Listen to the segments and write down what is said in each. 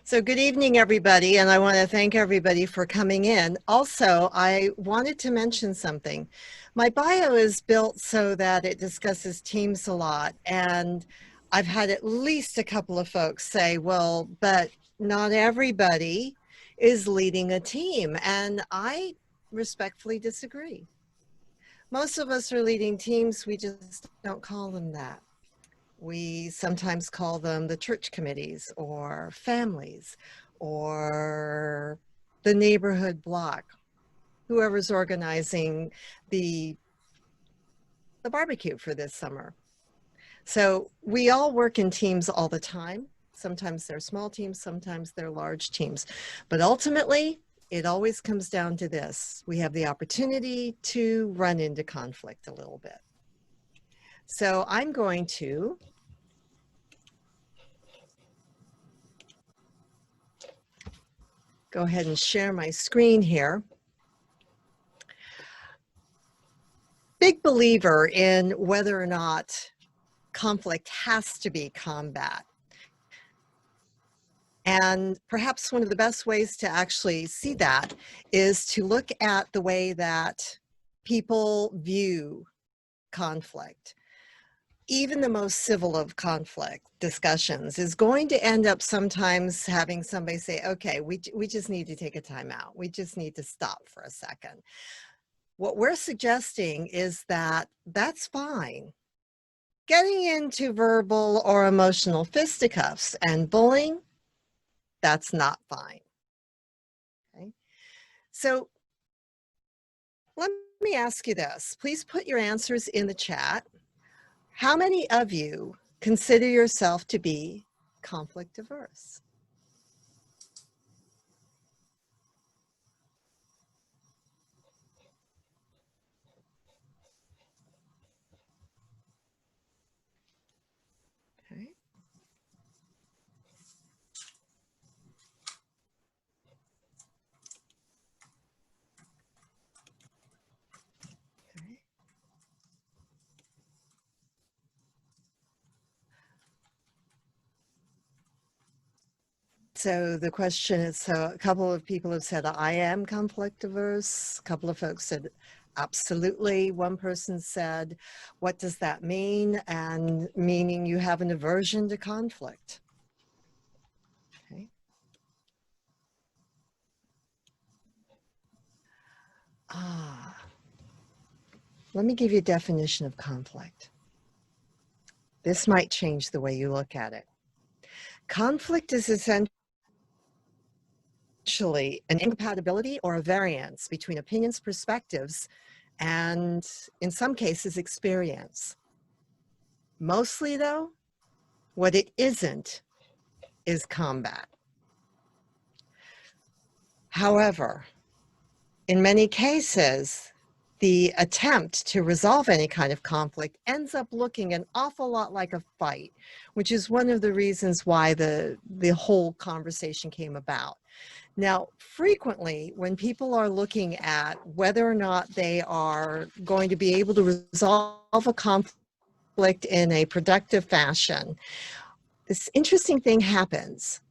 So good evening, everybody, and I want to thank everybody for coming in. Also, I wanted to mention something. My bio is built so that it discusses teams a lot, and I've had at least a couple of folks say, well, but not everybody is leading a team, and I respectfully disagree. Most of us are leading teams, we just don't call them that. We sometimes call them the church committees or families or the neighborhood block, whoever's organizing the barbecue for this summer. So we all work in teams all the time. Sometimes they're small teams, sometimes they're large teams. But ultimately, it always comes down to this. We have the opportunity to run into conflict a little bit. So I'm going to go ahead and share my screen here. Big believer in whether or not conflict has to be combat. And perhaps one of the best ways to actually see that is to look at the way that people view conflict. Even the most civil of conflict discussions is going to end up sometimes having somebody say, okay, we just need to take a time out. We just need to stop for a second. What we're suggesting is that that's fine. Getting into verbal or emotional fisticuffs and bullying, that's not fine. Okay? So let me ask you this. Please put your answers in the chat. How many of you consider yourself to be conflict averse? Okay. Okay. So the question is, so a couple of people have said, I am conflict averse. A couple of folks said, absolutely. One person said, what does that mean? And meaning you have an aversion to conflict. Okay. Let me give you a definition of conflict. This might change the way you look at it. Conflict is essentially an incompatibility or a variance between opinions, perspectives, and in some cases, experience. Mostly though, what it isn't is combat. However, in many cases, the attempt to resolve any kind of conflict ends up looking an awful lot like a fight, which is one of the reasons why the whole conversation came about. Now, frequently, when people are looking at whether or not they are going to be able to resolve a conflict in a productive fashion, this interesting thing happens.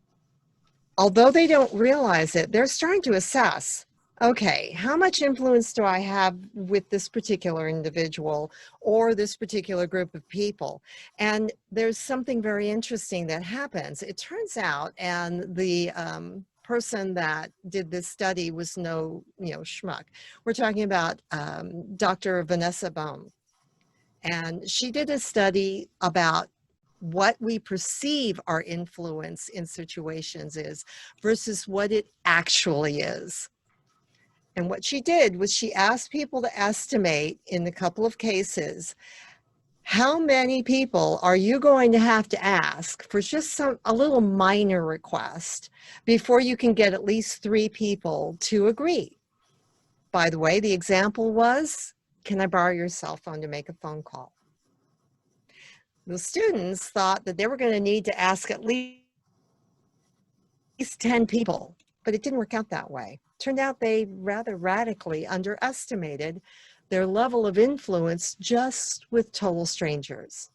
Although they don't realize it, they're starting to assess, okay, how much influence do I have with this particular individual or this particular group of people? And there's something very interesting that happens. It turns out, and the person that did this study was no schmuck. We're talking about Dr. Vanessa Bohm. And she did a study about what we perceive our influence in situations is versus what it actually is. And what she did was she asked people to estimate in a couple of cases, how many people are you going to have to ask for just a little minor request before you can get at least 3 people to agree? By the way, the example was, can I borrow your cell phone to make a phone call? The students thought that they were going to need to ask at least 10 people, but it didn't work out that way. Turned out they rather radically underestimated their level of influence just with total strangers.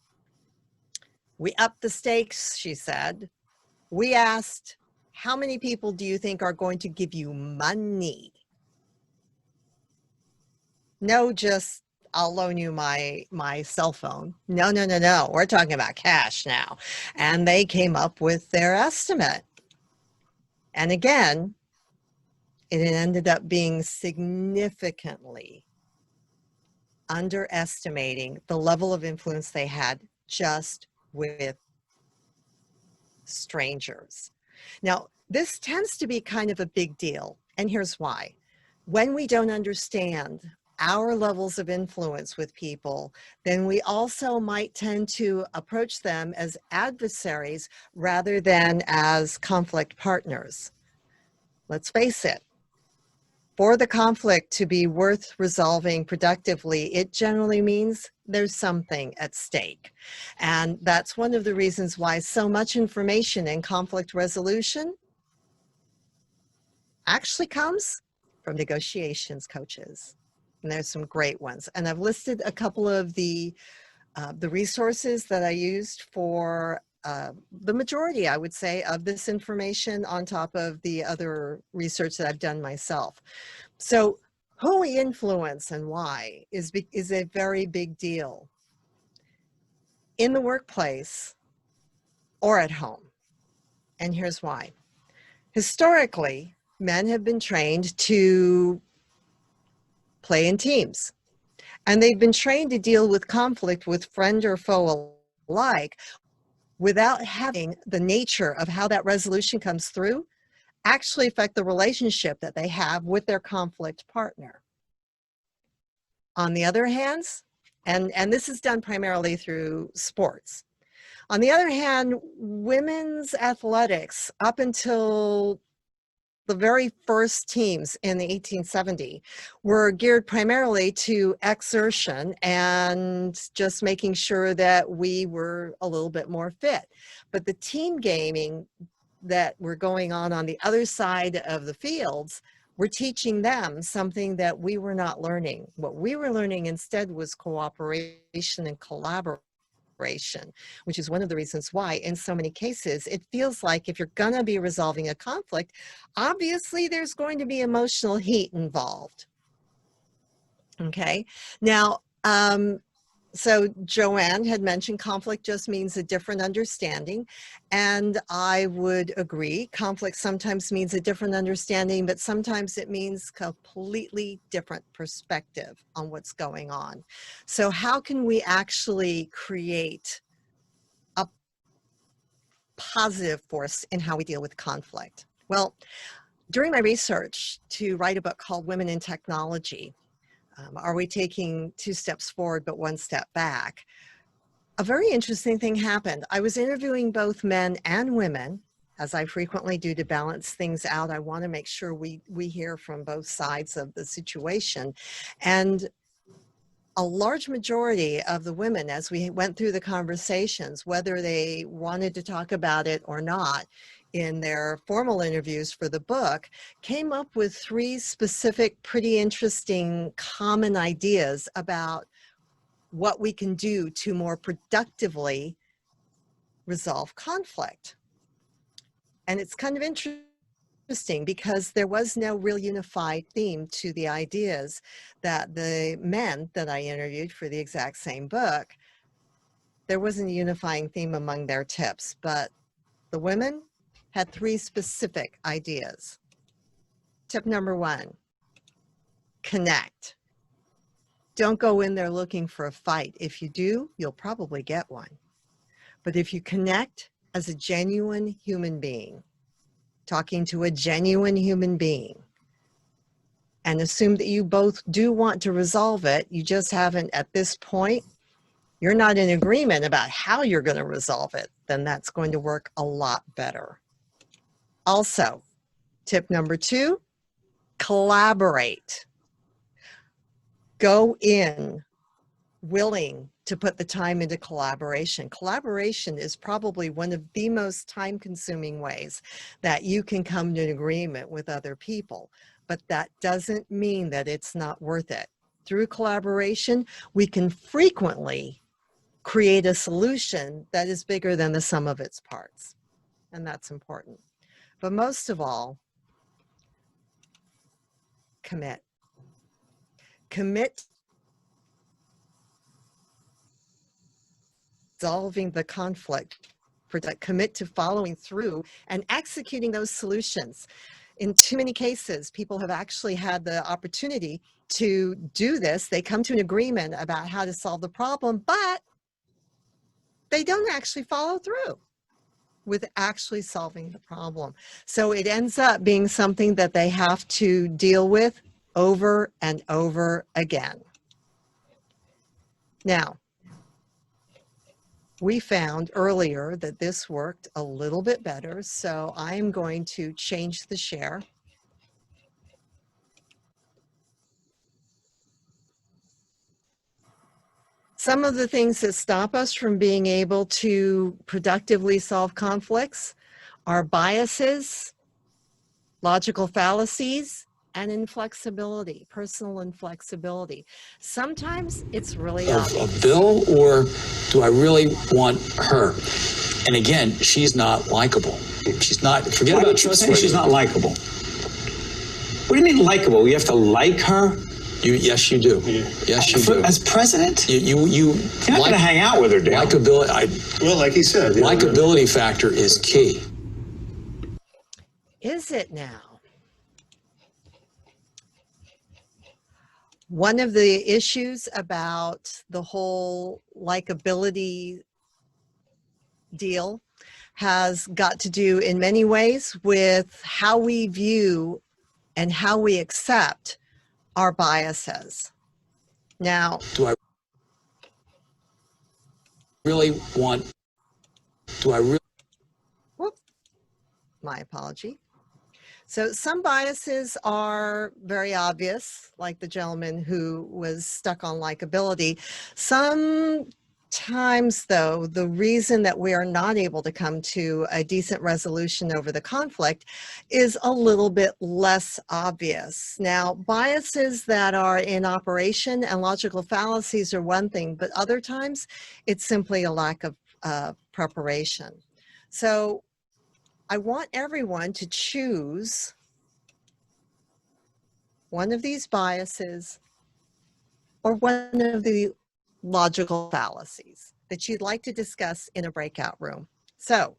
We upped the stakes, she said. We asked, How many people do you think are going to give you money? No, just I'll loan you my cell phone. No, no, no, no. We're talking about cash now. And they came up with their estimate. And again, it ended up being significantly underestimating the level of influence they had just with strangers. Now, this tends to be kind of a big deal, and here's why. When we don't understand our levels of influence with people, then we also might tend to approach them as adversaries rather than as conflict partners. Let's face it, for the conflict to be worth resolving productively, it generally means there's something at stake. And that's one of the reasons why so much information in conflict resolution actually comes from negotiations coaches. And there's some great ones. And I've listed a couple of the resources that I used for the majority, I would say, of this information on top of the other research that I've done myself. So who we influence and why is a very big deal in the workplace or at home. And here's why. Historically, men have been trained to play in teams, and they've been trained to deal with conflict with friend or foe alike without having the nature of how that resolution comes through actually affect the relationship that they have with their conflict partner. On the other hand, and this is done primarily through sports. On the other hand, women's athletics, up until the very first teams in the 1870s, were geared primarily to exertion and just making sure that we were a little bit more fit. But the team gaming that were going on the other side of the fields, we're teaching them something that we were not learning. What we were learning instead was cooperation and collaboration, which is one of the reasons why in so many cases it feels like if you're going to be resolving a conflict, obviously there's going to be emotional heat involved. Okay, now so Joanne had mentioned conflict just means a different understanding, and I would agree. Conflict sometimes means a different understanding, but sometimes it means completely different perspective on what's going on. So how can we actually create a positive force in how we deal with conflict? Well, during my research to write a book called Women in Technology, Are We Taking 2 Steps Forward but 1 Step Back? A very interesting thing happened. I was interviewing both men and women, as I frequently do to balance things out. I want to make sure we hear from both sides of the situation. And a large majority of the women, as we went through the conversations, whether they wanted to talk about it or not, in their formal interviews for the book, came up with 3 specific, pretty interesting common ideas about what we can do to more productively resolve conflict. And it's kind of interesting because there was no real unified theme to the ideas that the men that I interviewed for the exact same book, there wasn't a unifying theme among their tips, but the women had 3 specific ideas. Tip number 1, connect. Don't go in there looking for a fight. If you do, you'll probably get one. But if you connect as a genuine human being, talking to a genuine human being, and assume that you both do want to resolve it, you just haven't at this point, you're not in agreement about how you're going to resolve it, then that's going to work a lot better. Also, tip number 2, collaborate. Go in willing to put the time into collaboration. Collaboration is probably one of the most time-consuming ways that you can come to an agreement with other people, but that doesn't mean that it's not worth it. Through collaboration, we can frequently create a solution that is bigger than the sum of its parts, and that's important. But most of all, commit. Commit to resolving the conflict. Commit to following through and executing those solutions. In too many cases, people have actually had the opportunity to do this. They come to an agreement about how to solve the problem, but they don't actually follow through with actually solving the problem. So it ends up being something that they have to deal with over and over again. Now, we found earlier that this worked a little bit better, so I'm going to change the share. Some of the things that stop us from being able to productively solve conflicts are biases, logical fallacies, and inflexibility, personal inflexibility. Sometimes it's really obvious. Of Bill, or do I really want her? And again, she's not likable. She's not, forget about trust. She's not likable. What do you mean likable? You have to like her? Yes, you do. Yeah. Yes, you do. As president? You're not going to hang out with her, Dale. Likability. Well, like he said. Likability factor is key. Is it now? One of the issues about the whole likability deal has got to do in many ways with how we view and how we accept our biases. Now, do I really want, whoop, my apology. So some biases are very obvious, like the gentleman who was stuck on likability. Sometimes, though, the reason that we are not able to come to a decent resolution over the conflict is a little bit less obvious. Now, biases that are in operation and logical fallacies are one thing, but other times it's simply a lack of preparation. So I want everyone to choose one of these biases or one of the logical fallacies that you'd like to discuss in a breakout room. So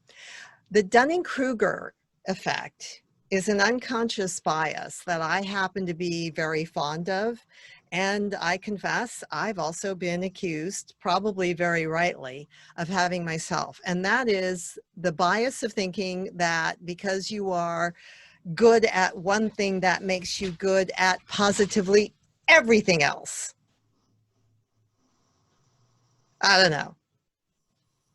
the Dunning-Kruger effect is an unconscious bias that I happen to be very fond of. And I confess, I've also been accused, probably very rightly, of having myself. And that is the bias of thinking that because you are good at one thing, that makes you good at positively everything else. I don't know.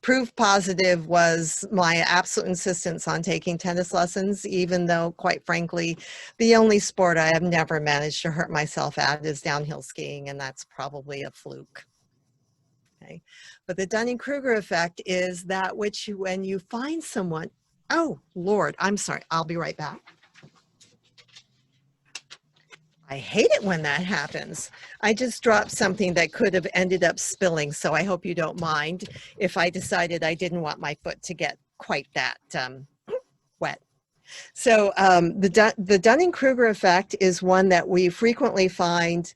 Proof positive was my absolute insistence on taking tennis lessons, even though, quite frankly, the only sport I have never managed to hurt myself at is downhill skiing, and that's probably a fluke. Okay. But the Dunning-Kruger effect is that which when you find someone, oh, Lord, I'm sorry, I'll be right back. I hate it when that happens. I just dropped something that could have ended up spilling, so I hope you don't mind if I decided I didn't want my foot to get quite that wet. So the Dunning-Kruger effect is one that we frequently find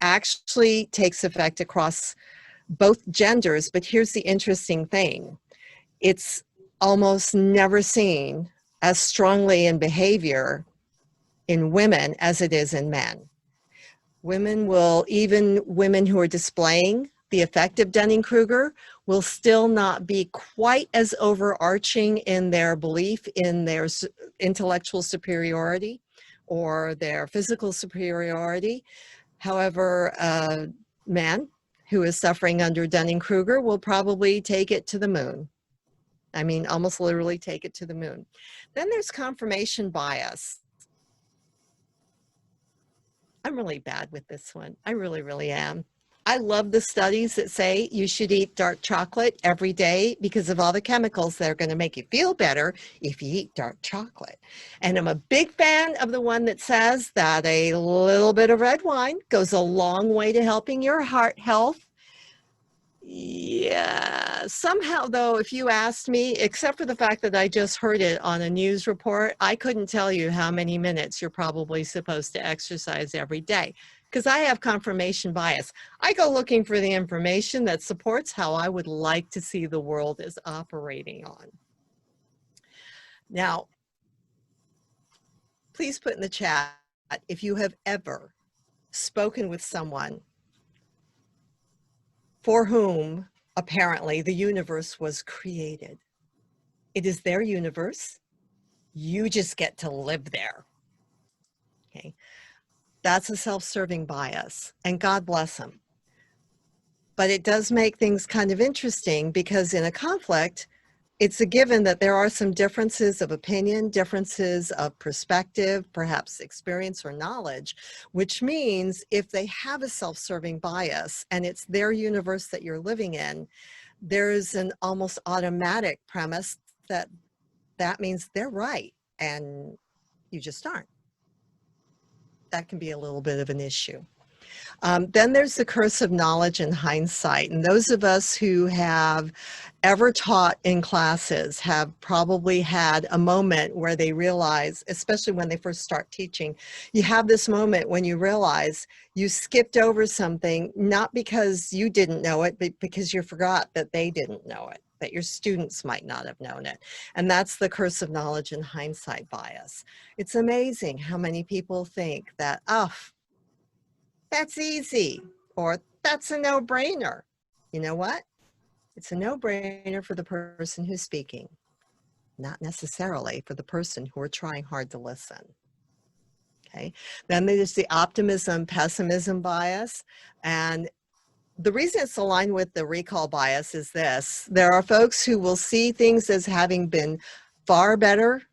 actually takes effect across both genders, but here's the interesting thing. It's almost never seen as strongly in behavior in women as it is in men. Women will, even women who are displaying the effect of Dunning-Kruger, will still not be quite as overarching in their belief in their intellectual superiority or their physical superiority. However, a man who is suffering under Dunning-Kruger will probably take it to the moon. I mean, almost literally take it to the moon. Then there's confirmation bias. I'm really bad with this one. I really, really am. I love the studies that say you should eat dark chocolate every day because of all the chemicals that are going to make you feel better if you eat dark chocolate. And I'm a big fan of the one that says that a little bit of red wine goes a long way to helping your heart health. Yeah, somehow though, if you asked me, except for the fact that I just heard it on a news report, I couldn't tell you how many minutes you're probably supposed to exercise every day because I have confirmation bias. I go looking for the information that supports how I would like to see the world is operating on. Now, please put in the chat if you have ever spoken with someone for whom apparently the universe was created. It is their universe. You just get to live there. Okay. That's a self-serving bias, and God bless them. But it does make things kind of interesting because in a conflict, it's a given that there are some differences of opinion, differences of perspective, perhaps experience or knowledge, which means if they have a self-serving bias and it's their universe that you're living in, there's an almost automatic premise that that means they're right and you just aren't. That can be a little bit of an issue. Then there's the curse of knowledge and hindsight. And those of us who have ever taught in classes have probably had a moment where they realize, especially when they first start teaching, you have this moment when you realize you skipped over something, not because you didn't know it, but because you forgot that they didn't know it, that your students might not have known it. And that's the curse of knowledge and hindsight bias. It's amazing how many people think that, oh, that's easy, or that's a no-brainer. You know what? It's a no-brainer for the person who's speaking, not necessarily for the person who are trying hard to listen. Okay. Then there's the optimism, pessimism bias. And the reason it's aligned with the recall bias is this. There are folks who will see things as having been far better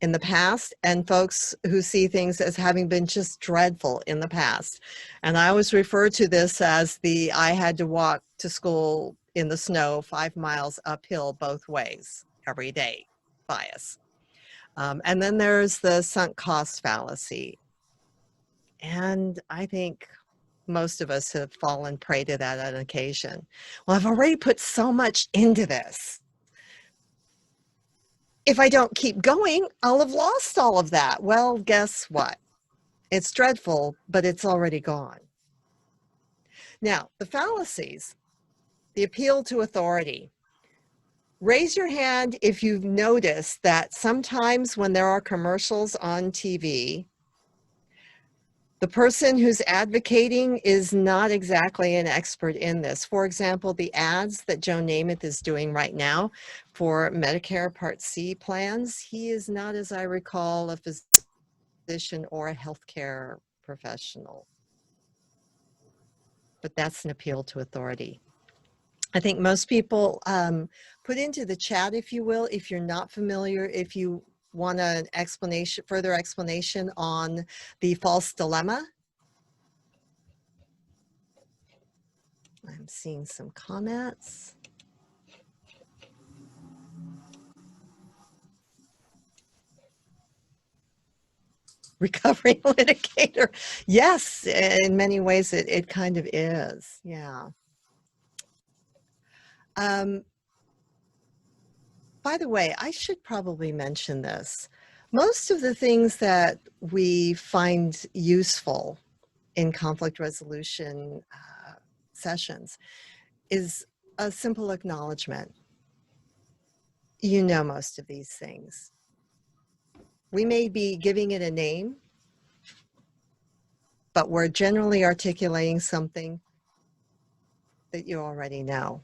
in the past and folks who see things as having been just dreadful in the past. And I always refer to this as the I had to walk to school in the snow 5 miles uphill both ways every day bias. And then there's the sunk cost fallacy. And I think most of us have fallen prey to that on occasion. Well, I've already put so much into this. If I don't keep going, I'll have lost all of that. Well, guess what? It's dreadful, but it's already gone. Now, the fallacies, the appeal to authority. Raise your hand if you've noticed that sometimes when there are commercials on TV, the person who's advocating is not exactly an expert in this. For example, the ads that Joe Namath is doing right now for Medicare Part C plans, he is not, as I recall, a physician or a healthcare professional. But that's an appeal to authority. I think most people put into the chat, if you will, if you're not familiar, if you want an explanation, further explanation on the false dilemma. I'm seeing some comments. Recovering litigator. Yes, in many ways it kind of is. Yeah. By the way, I should probably mention this. Most of the things that we find useful in conflict resolution sessions is a simple acknowledgement. You know most of these things. We may be giving it a name, but we're generally articulating something that you already know.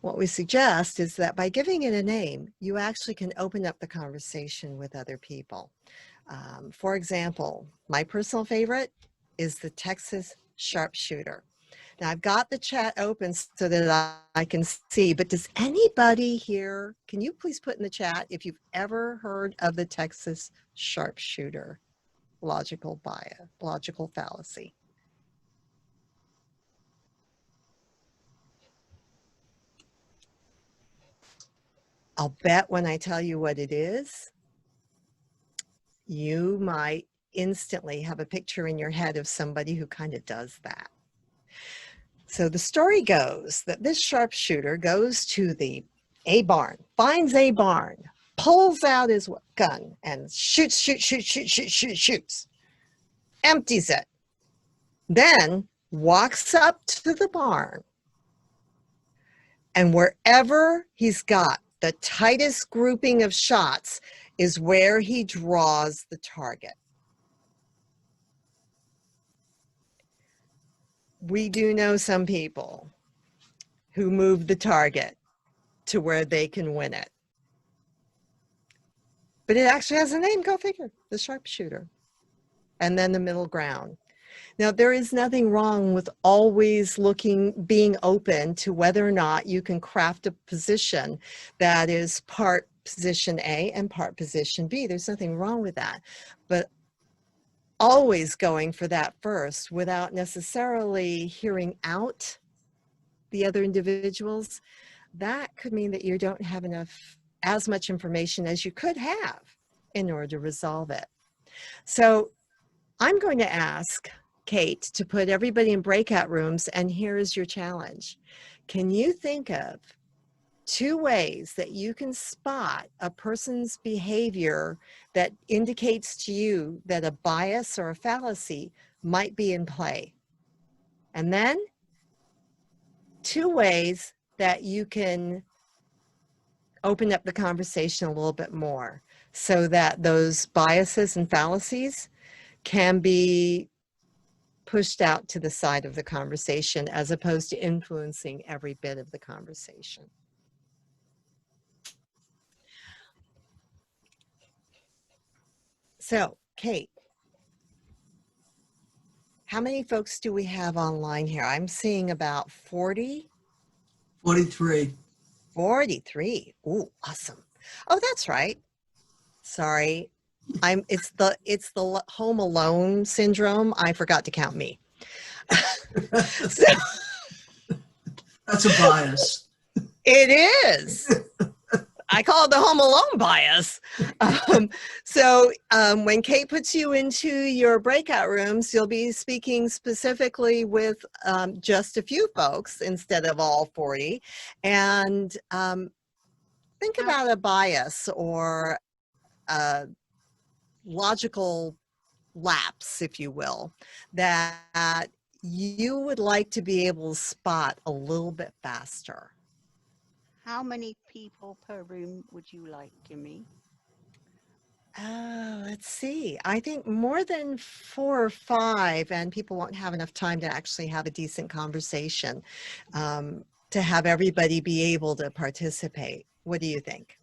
What we suggest is that by giving it a name, you actually can open up the conversation with other people. For example, my personal favorite is the Texas sharpshooter. Now I've got the chat open so that I can see, but does anybody here, can you please put in the chat if you've ever heard of the Texas sharpshooter logical bias, logical fallacy? I'll bet when I tell you what it is, you might instantly have a picture in your head of somebody who kind of does that. So the story goes that this sharpshooter goes to the a barn, finds a barn, pulls out his gun and shoots, empties it, then walks up to the barn, and wherever he's got the tightest grouping of shots is where he draws the target. We do know some people who move the target to where they can win it. But it actually has a name, go figure, the sharpshooter. And then the middle ground. Now, there is nothing wrong with always being open to whether or not you can craft a position that is part position A and part position B. There's nothing wrong with that. But always going for that first without necessarily hearing out the other individuals, that could mean that you don't have as much information as you could have in order to resolve it. So I'm going to ask Kate to put everybody in breakout rooms, and here's your challenge. Can you think of 2 ways that you can spot a person's behavior that indicates to you that a bias or a fallacy might be in play? And then 2 ways that you can open up the conversation a little bit more so that those biases and fallacies can be pushed out to the side of the conversation as opposed to influencing every bit of the conversation. So, Kate, how many folks do we have online here? I'm seeing about 40. 43. 43. Ooh, awesome. Oh, that's right. Sorry. It's the home alone syndrome. I forgot to count me. So, That's a bias. it is. I call it the home alone bias. When Kate puts you into your breakout rooms, you'll be speaking specifically with just a few folks instead of all 40. And think about a bias or a logical lapse, if you will, that you would like to be able to spot a little bit faster. How many people per room would you like, Kimi? Let's see. I think more than 4 or 5, and people won't have enough time to actually have a decent conversation to have everybody be able to participate. What do you think?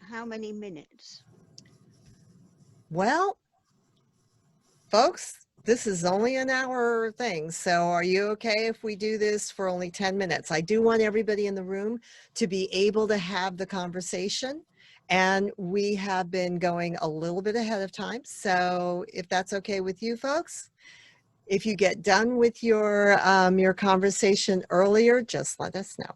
How many minutes? Well, folks, this is only an hour thing. So are you okay if we do this for only 10 minutes? I do want everybody in the room to be able to have the conversation. And we have been going a little bit ahead of time. So if that's okay with you folks, if you get done with your conversation earlier, just let us know.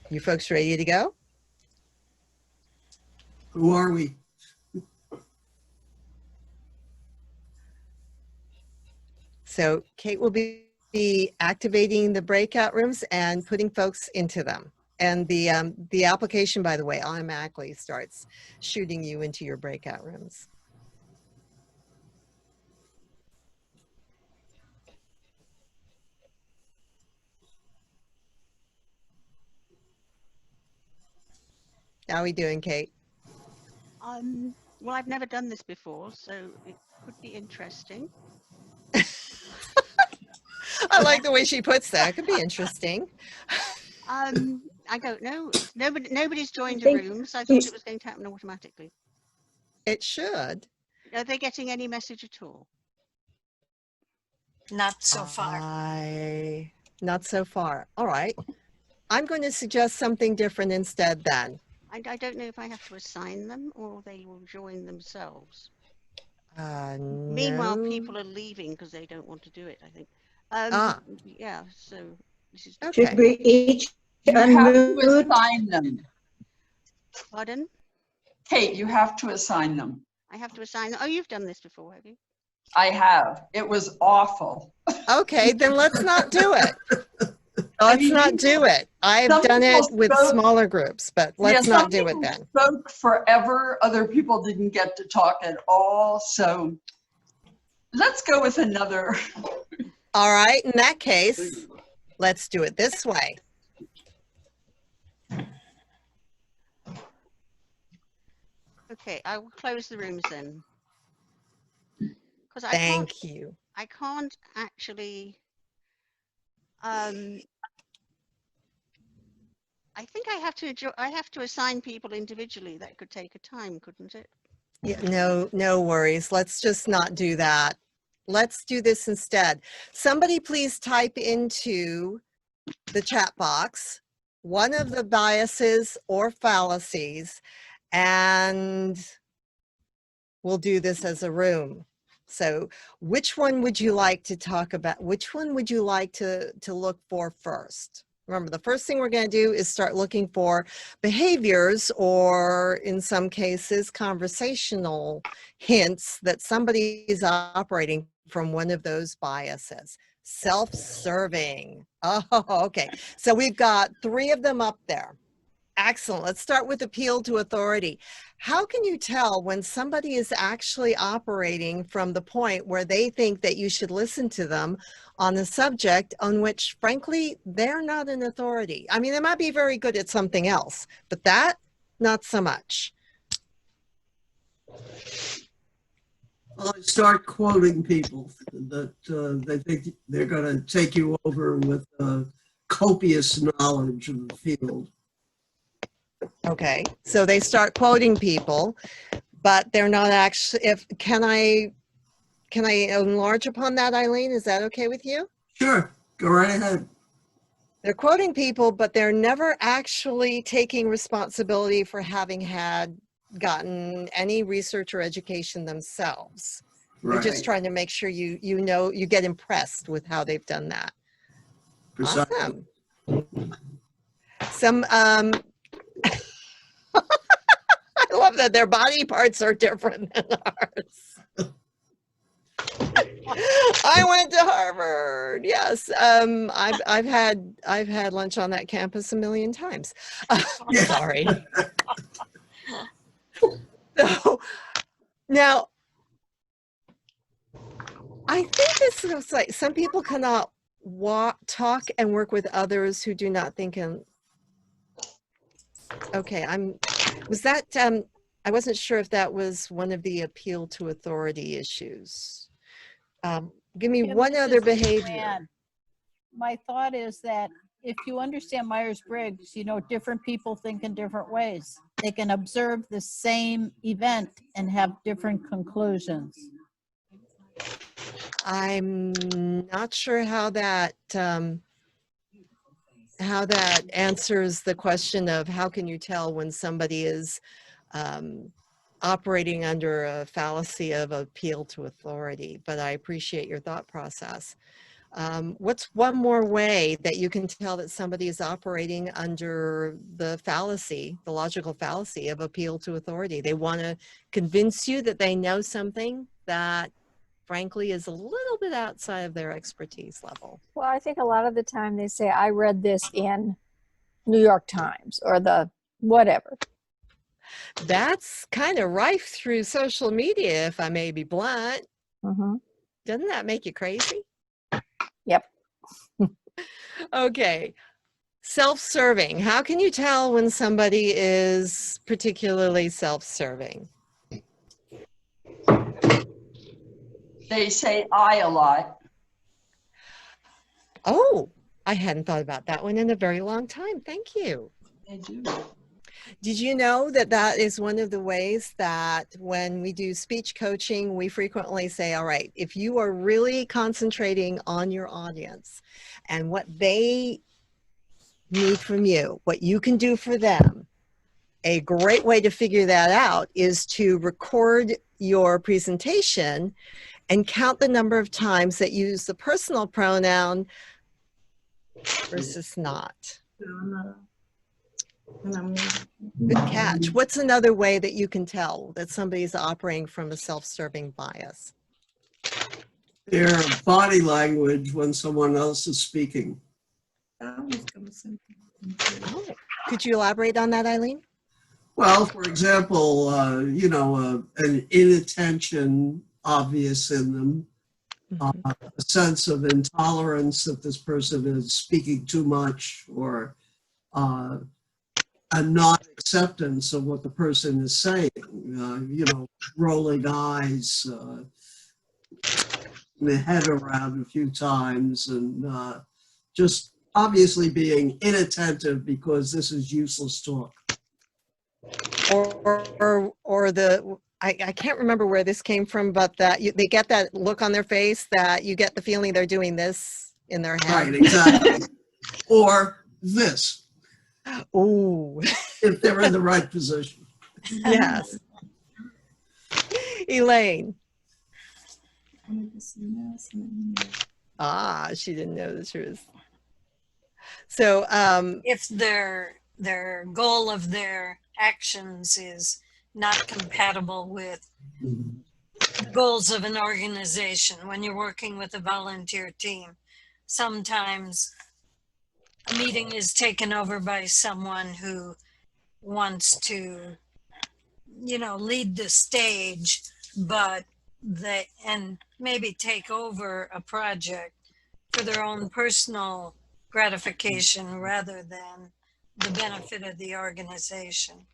You folks ready to go? Who are we? So Kate will be activating the breakout rooms and putting folks into them. And the application, by the way, automatically starts shooting you into your breakout rooms. How are we doing, Kate? Well, I've never done this before, so it could be interesting. I like the way she puts that. It could be interesting. I don't know. Nobody's joined a room, so I thought it was going to happen automatically. It should. Are they getting any message at all? Not so far. Not so far. All right. I'm going to suggest something different instead then. I don't know if I have to assign them or they will join themselves. Meanwhile, No. people are leaving because they don't want to do it, I think. Yeah, so this is... Okay. Should we each You have to unmute? assign them. Pardon? Kate, you have to assign them. I have to assign. Oh, you've done this before, have you? I have. It was awful. Okay, then let's not do it. I Let's mean, not do it. I've some done it people with spoke- smaller groups, but let's not do it some then. people spoke forever. Other people didn't get to talk at all. So let's go with another. All right, in that case, let's do it this way. Okay, I will close the rooms then. Because Thank you. I can't actually, I think I have to assign people individually. That could take a time, couldn't it? Yeah, no worries. Let's just not do that. Let's do this instead. Somebody please type into the chat box one of the biases or fallacies, and we'll do this as a room. So which one would you like to talk about? Which one would you like to look for first? Remember, the first thing we're going to do is start looking for behaviors, or in some cases, conversational hints that somebody is operating from one of those biases. Self-serving. Oh, okay. So we've got 3 of them up there. Excellent. Let's start with appeal to authority. How can you tell when somebody is actually operating from the point where they think that you should listen to them on a subject on which, frankly, they're not an authority? I mean, they might be very good at something else, but that, not so much. Well, I start quoting people that they think they're going to take you over with copious knowledge of the field. Okay, so they start quoting people, but they're not actually, can I enlarge upon that, Eileen? Is that okay with you? Sure, go right ahead. They're quoting people, but they're never actually taking responsibility for having gotten any research or education themselves. They're just trying to make sure you get impressed with how they've done that. Precisely. Awesome. Some I love that their body parts are different than ours. I went to Harvard. Yes, I've had lunch on that campus a million times. Sorry. So now, I think this is like some people cannot talk and work with others who do not think in. Okay, I wasn't sure if that was one of the appeal to authority issues. Give me Kim, one this other is behavior. Joanne. My thought is that if you understand Myers-Briggs, different people think in different ways. They can observe the same event and have different conclusions. I'm not sure how that answers the question of how can you tell when somebody is operating under a fallacy of appeal to authority, but I appreciate your thought process. What's one more way that you can tell that somebody is operating under the fallacy, the logical fallacy of appeal to authority? They want to convince you that they know something that frankly is a little bit outside of their expertise level. Well, I think a lot of the time they say, I read this in New York Times or the whatever. That's kind of rife through social media, if I may be blunt. Mm-hmm. Doesn't that make you crazy? Yep. Okay. Self-serving. How can you tell when somebody is particularly self-serving? They say I a lot. Oh, I hadn't thought about that one in a very long time. Thank you. They do. Did you know that that is one of the ways that when we do speech coaching, we frequently say, all right, if you are really concentrating on your audience and what they need from you, what you can do for them, a great way to figure that out is to record your presentation and count the number of times that you use the personal pronoun versus not. Good catch. What's another way that you can tell that somebody's operating from a self-serving bias? Their body language when someone else is speaking. Oh, could you elaborate on that, Eileen? Well, for example, an inattention obvious in them, a sense of intolerance that this person is speaking too much, or a non-acceptance of what the person is saying, rolling eyes, the head around a few times, and just obviously being inattentive because this is useless talk. Or I can't remember where this came from, but that they get that look on their face that you get the feeling they're doing this in their head. Right, exactly. Or this. Ooh. If they're in the right position. Yes. Elaine. She didn't know the truth. So if their goal of their actions is not compatible with goals of an organization, when you're working with a volunteer team, sometimes a meeting is taken over by someone who wants to, lead the stage, and maybe take over a project for their own personal gratification rather than the benefit of the organization.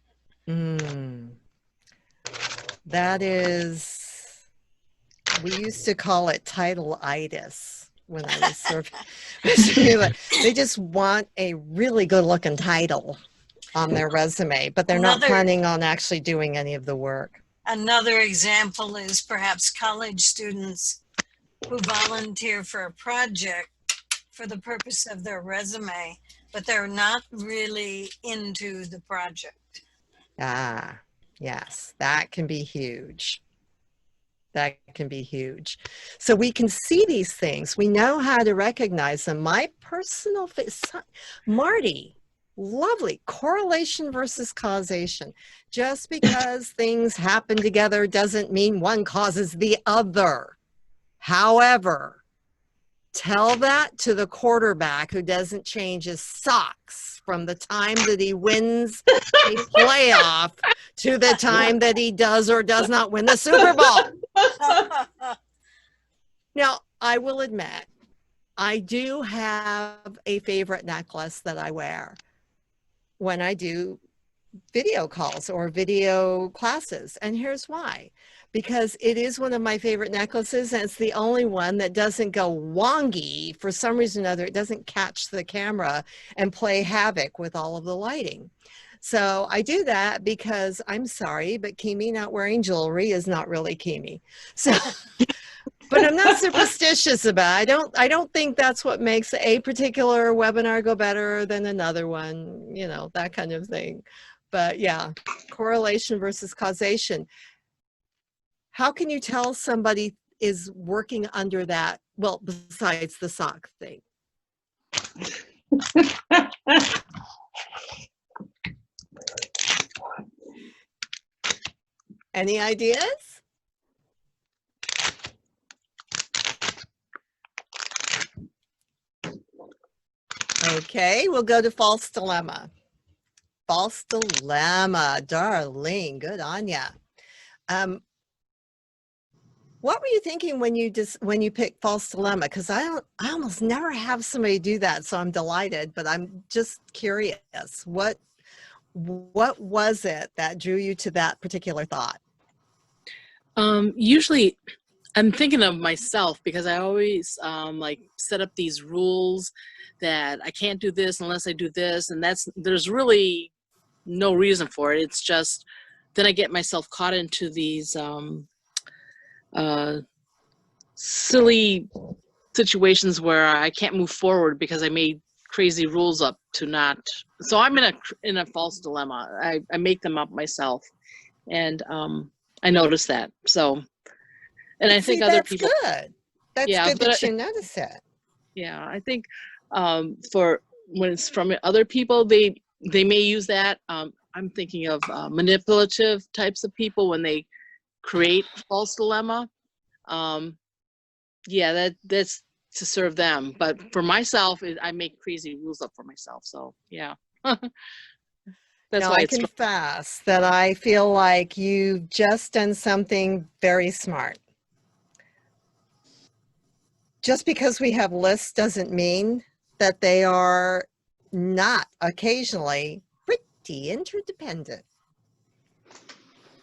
That is, we used to call it title-itis when I was serving. They just want a really good looking title on their resume, but they're not planning on actually doing any of the work. Another example is perhaps college students who volunteer for a project for the purpose of their resume, but they're not really into the project. Yes, that can be huge. That can be huge. So we can see these things. We know how to recognize them. My personal Marty, lovely. Correlation versus causation. Just because things happen together doesn't mean one causes the other. However, tell that to the quarterback who doesn't change his socks from the time that he wins a playoff to the time that he does or does not win the Super Bowl. Now, I will admit, I do have a favorite necklace that I wear when I do video calls or video classes. And here's why. Because it is one of my favorite necklaces, and it's the only one that doesn't go wonky for some reason or other. It doesn't catch the camera and play havoc with all of the lighting. So I do that because, I'm sorry, but Kimi not wearing jewelry is not really Kimi. So, but I'm not superstitious about it. I don't think that's what makes a particular webinar go better than another one, that kind of thing. But yeah, correlation versus causation. How can you tell somebody is working under that? Well, besides the sock thing. Any ideas? Okay, we'll go to false dilemma. False dilemma, Darlene, good on ya. What were you thinking when you picked false dilemma? Because I almost never have somebody do that, so I'm delighted. But I'm just curious. What was it that drew you to that particular thought? Usually, I'm thinking of myself because I always set up these rules that I can't do this unless I do this, and there's really no reason for it. It's just then I get myself caught into these silly situations where I can't move forward because I made crazy rules up to not. So I'm in a false dilemma. I make them up myself, and I notice that. So, and I think other people. Good. That's good that you notice it. Yeah, I think for when it's from other people, they they may use that. I'm thinking of manipulative types of people when they create false dilemma. Yeah, that's to serve them. But for myself, I make crazy rules up for myself. So yeah, that's Now, why I it's. confess that I feel like you've just done something very smart. Just because we have lists doesn't mean that they are not occasionally pretty interdependent.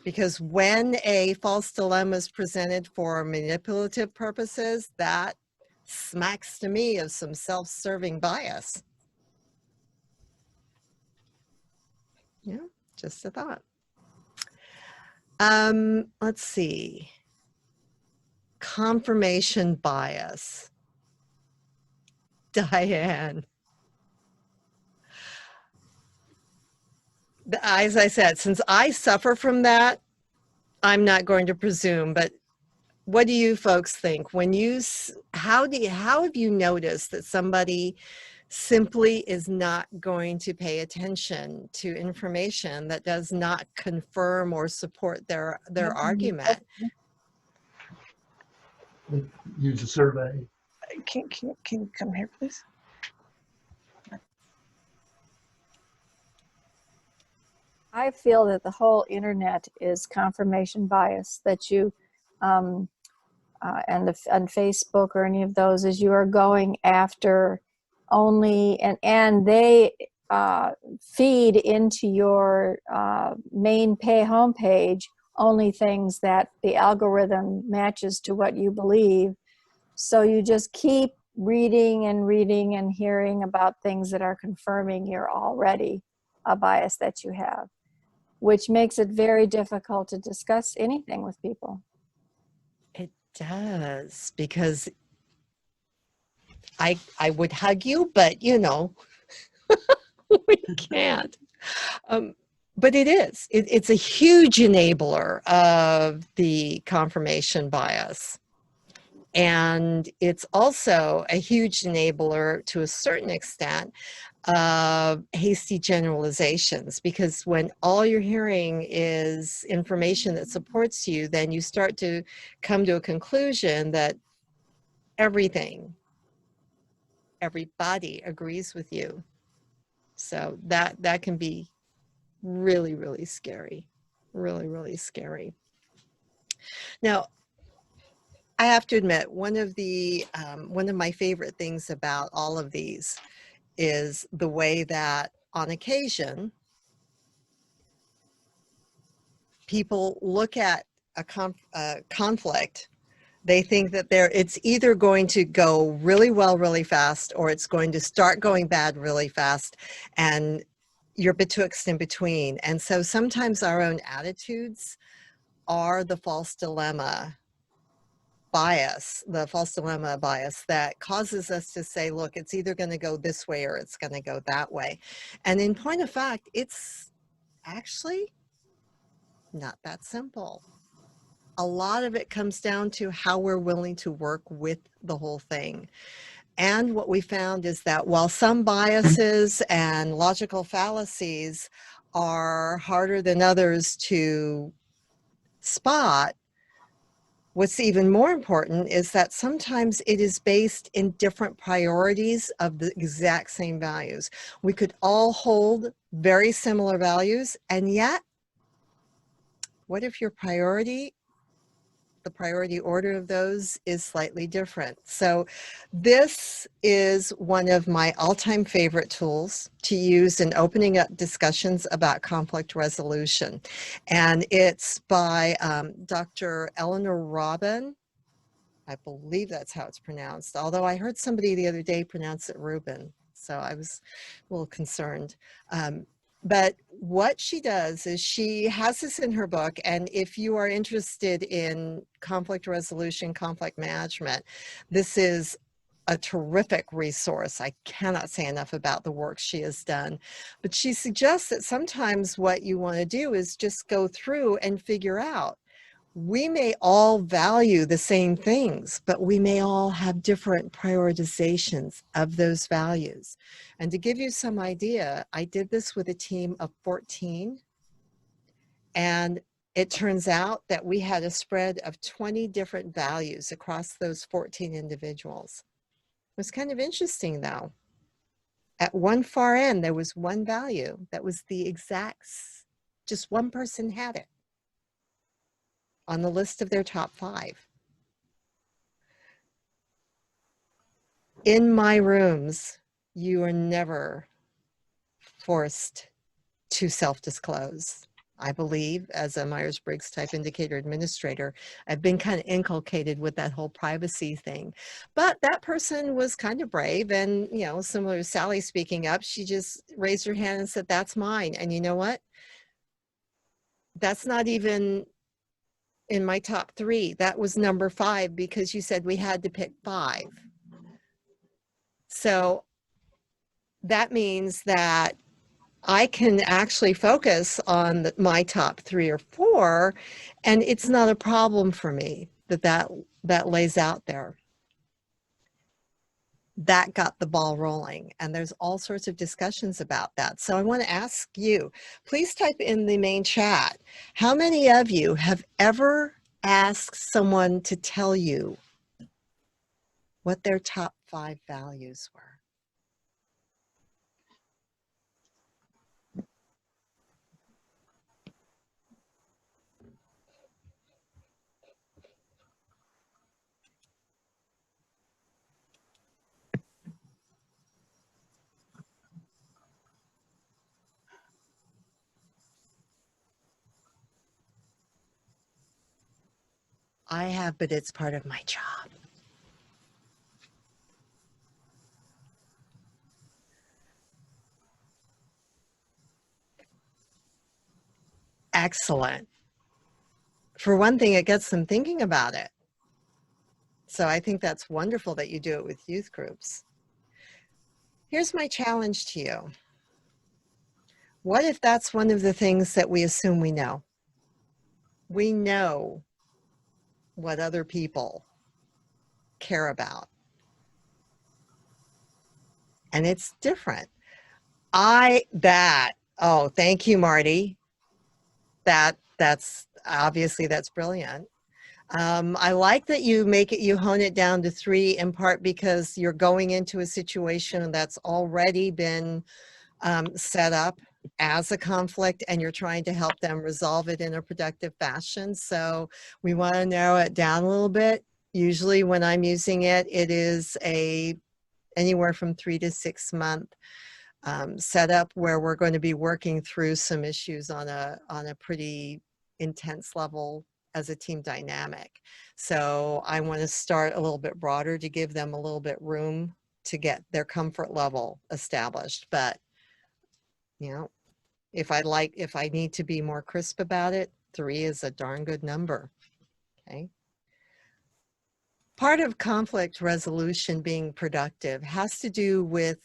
Because when a false dilemma is presented for manipulative purposes, that smacks to me of some self-serving bias. Yeah, just a thought. Let's see. Confirmation bias. Diane. As I said, since I suffer from that, I'm not going to presume, but what do you folks think? When you, how have you noticed that somebody simply is not going to pay attention to information that does not confirm or support their argument? Use a survey. Can you come here, please? I feel that the whole internet is confirmation bias, that you, and on Facebook or any of those, is you are going after only, and they feed into your main homepage only things that the algorithm matches to what you believe. So you just keep reading and hearing about things that are confirming you're already a bias that you have, which makes it very difficult to discuss anything with people. It does, because I would hug you, but you know, we can't. But it is. It's a huge enabler of the confirmation bias. And it's also a huge enabler, to a certain extent, of hasty generalizations, because when all you're hearing is information that supports you, then you start to come to a conclusion that everybody agrees with you. So that can be really, really scary. Really, really scary. Now, I have to admit, one of my favorite things about all of these is the way that on occasion people look at a conflict. They think that it's either going to go really well really fast, or it's going to start going bad really fast, and you're betwixt in between. And so sometimes our own attitudes are the false dilemma bias, that causes us to say, look, it's either going to go this way or it's going to go that way. And in point of fact, it's actually not that simple. A lot of it comes down to how we're willing to work with the whole thing. And what we found is that while some biases and logical fallacies are harder than others to spot, what's even more important is that sometimes it is based in different priorities of the exact same values. We could all hold very similar values, and yet, what if your priority, the priority order of those, is slightly different? So this is one of my all-time favorite tools to use in opening up discussions about conflict resolution. And it's by Dr. Eleanor Robin. I believe that's how it's pronounced, although I heard somebody the other day pronounce it Rubin, so I was a little concerned. But what she does is she has this in her book, and if you are interested in conflict resolution, conflict management, this is a terrific resource. I cannot say enough about the work she has done. But she suggests that sometimes what you want to do is just go through and figure out, We may all value the same things, but we may all have different prioritizations of those values. And to give you some idea, I did this with a team of 14, and it turns out that we had a spread of 20 different values across those 14 individuals. It was kind of interesting though. At one far end, there was one value that was the exact, just one person had it on the list of their top 5. In my rooms, you are never forced to self-disclose. I believe, as a Myers-Briggs type indicator administrator, I've been kind of inculcated with that whole privacy thing. But that person was kind of brave, and, you know, similar to Sally speaking up, she just raised her hand and said, that's mine. And you know what? That's not even in my top 3. That was number 5, because you said we had to pick 5. So that means that I can actually focus on my top 3 or 4, and it's not a problem for me that lays out there. That got the ball rolling, and there's all sorts of discussions about that. So I want to ask you, please type in the main chat, how many of you have ever asked someone to tell you what their top 5 values were? I have, but it's part of my job. Excellent. For one thing, it gets them thinking about it. So I think that's wonderful that you do it with youth groups. Here's my challenge to you. What if that's one of the things that we assume we know? We know what other people care about. And it's different. Oh, thank you, Marty. That's obviously, that's brilliant. I like that you hone it down to 3, in part because you're going into a situation that's already been set up as a conflict, and you're trying to help them resolve it in a productive fashion. So we want to narrow it down a little bit. Usually when I'm using it, it is anywhere from 3 to 6 month setup where we're going to be working through some issues on a pretty intense level as a team dynamic. So I want to start a little bit broader to give them a little bit room to get their comfort level established. But, you know, if I need to be more crisp about it, 3 is a darn good number. Okay. Part of conflict resolution being productive has to do with,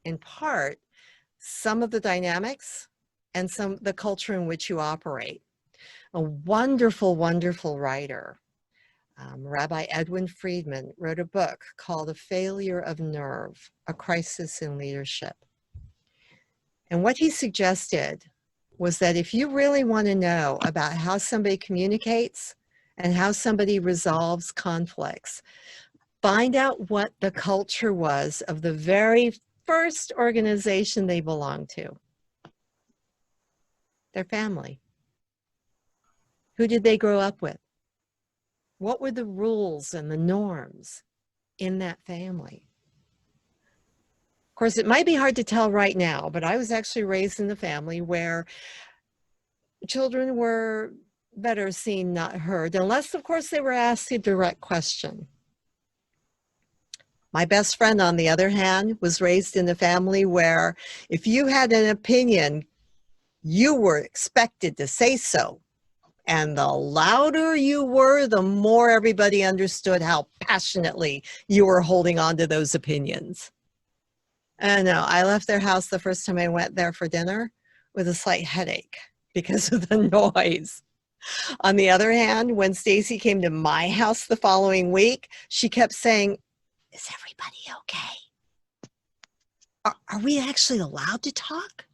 in part, some of the dynamics and the culture in which you operate. A wonderful, wonderful writer, Rabbi Edwin Friedman, wrote a book called A Failure of Nerve, A Crisis in Leadership. And what he suggested was that if you really want to know about how somebody communicates and how somebody resolves conflicts, find out what the culture was of the very first organization they belonged to. Their family. Who did they grow up with? What were the rules and the norms in that family? Of course, it might be hard to tell right now, but I was actually raised in a family where children were better seen, not heard, unless, of course, they were asked a direct question. My best friend, on the other hand, was raised in a family where if you had an opinion, you were expected to say so. And the louder you were, the more everybody understood how passionately you were holding on to those opinions. And no, I left their house the first time I went there for dinner with a slight headache because of the noise. On the other hand, when Stacy came to my house the following week, she kept saying, "Is everybody okay? Are we actually allowed to talk?"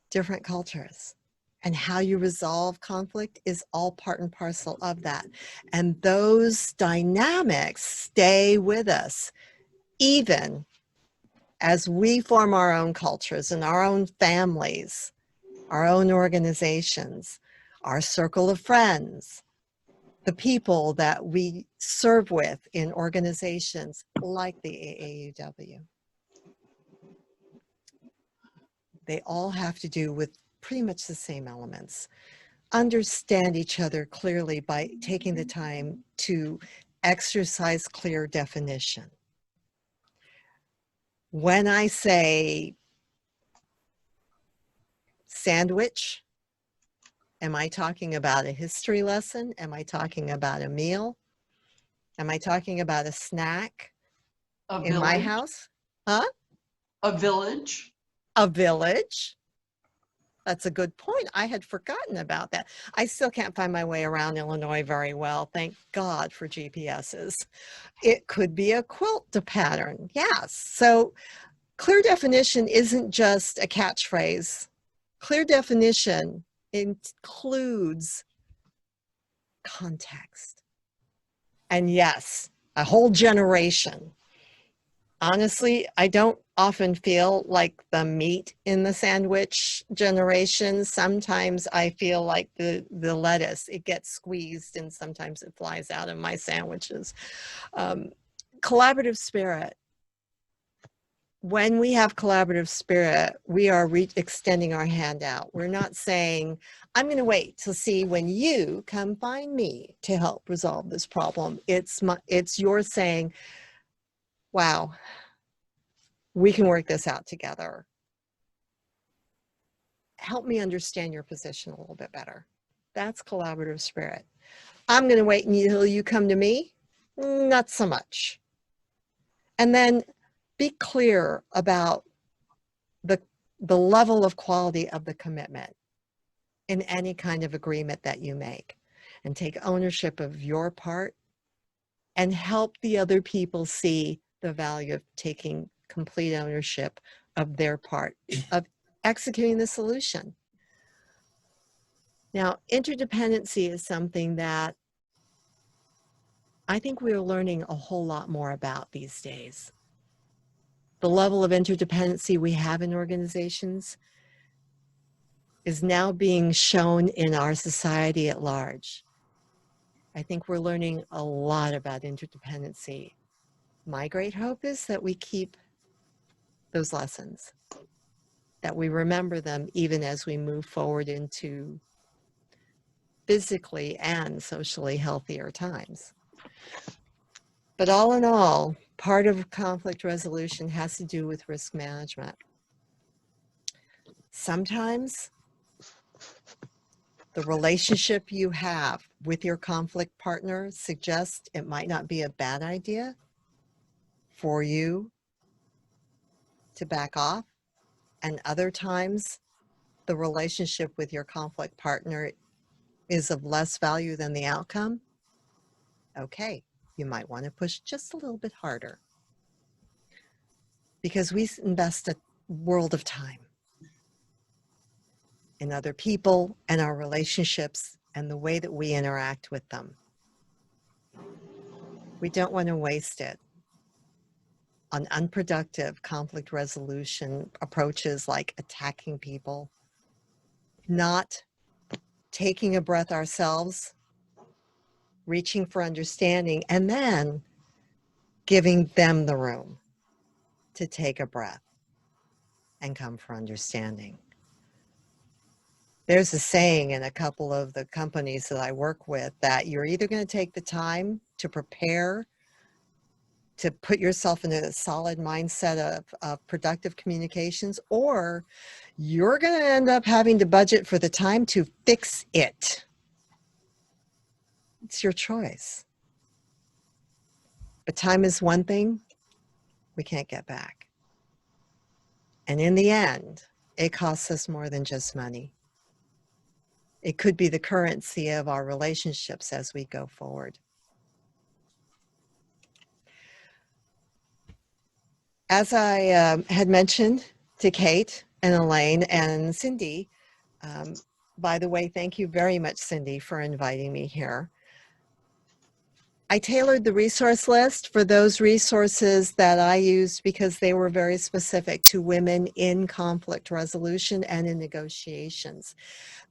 Different cultures. And how you resolve conflict is all part and parcel of that. And those dynamics stay with us, even as we form our own cultures and our own families, our own organizations, our circle of friends, the people that we serve with in organizations like the AAUW. They all have to do with pretty much the same elements. Understand each other clearly by taking the time to exercise clear definition. When I say sandwich, am I talking about a history lesson? Am I talking about a meal? Am I talking about a snack in my house? Huh? A village. A village. That's a good point. I had forgotten about that. I still can't find my way around Illinois very well. Thank God for GPSs. It could be a quilt to pattern. Yes. So clear definition isn't just a catchphrase. Clear definition includes context. And yes, a whole generation. Honestly, I don't often feel like the meat in the sandwich generation. Sometimes I feel like the lettuce, it gets squeezed and sometimes it flies out of my sandwiches. Collaborative spirit. When we have collaborative spirit, we are extending our hand out. We're not saying, I'm going to wait to see when you come find me to help resolve this problem. It's your saying, wow, we can work this out together. Help me understand your position a little bit better. That's collaborative spirit. I'm going to wait until you come to me. Not so much. And then be clear about the level of quality of the commitment in any kind of agreement that you make, and take ownership of your part and help the other people see the value of taking complete ownership of their part of executing the solution. Now, interdependency is something that I think we're learning a whole lot more about these days. The level of interdependency we have in organizations is now being shown in our society at large. I think we're learning a lot about interdependency. My great hope is that we keep those lessons, that we remember them even as we move forward into physically and socially healthier times. But all in all, part of conflict resolution has to do with risk management. Sometimes the relationship you have with your conflict partner suggests it might not be a bad idea for you to back off. And other times, the relationship with your conflict partner is of less value than the outcome. Okay, you might want to push just a little bit harder, because we invest a world of time in other people and our relationships and the way that we interact with them. We don't want to waste it on unproductive conflict resolution approaches like attacking people, not taking a breath ourselves, reaching for understanding, and then giving them the room to take a breath and come for understanding. There's a saying in a couple of the companies that I work with that you're either going to take the time to prepare to put yourself in a solid mindset of productive communications, or you're going to end up having to budget for the time to fix it. It's your choice. But time is one thing we can't get back. And in the end, it costs us more than just money. it could be the currency of our relationships as we go forward. As I had mentioned to Kate and Elaine and Cindy, by the way, thank you very much, Cindy, for inviting me here. I tailored the resource list for those resources that I used because they were very specific to women in conflict resolution and in negotiations.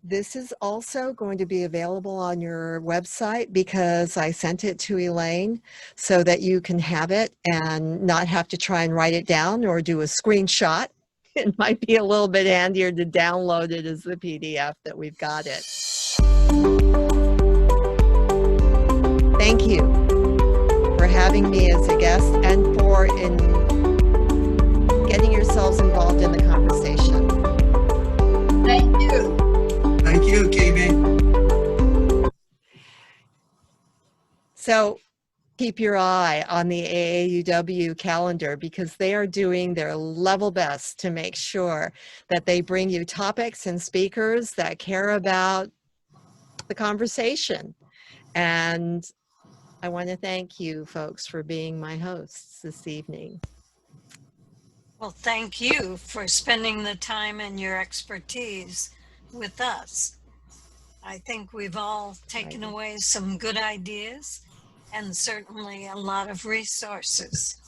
This is also going to be available on your website because I sent it to Elaine so that you can have it and not have to try and write it down or do a screenshot. It might be a little bit handier to download it as the PDF that we've got it. Thank you for having me as a guest and for getting yourselves involved in the conversation. Thank you. Thank you, Kimi. So keep your eye on the AAUW calendar because they are doing their level best to make sure that they bring you topics and speakers that care about the conversation. And I want to thank you folks for being my hosts this evening. Well, thank you for spending the time and your expertise with us. I think we've all taken away some good ideas and certainly a lot of resources.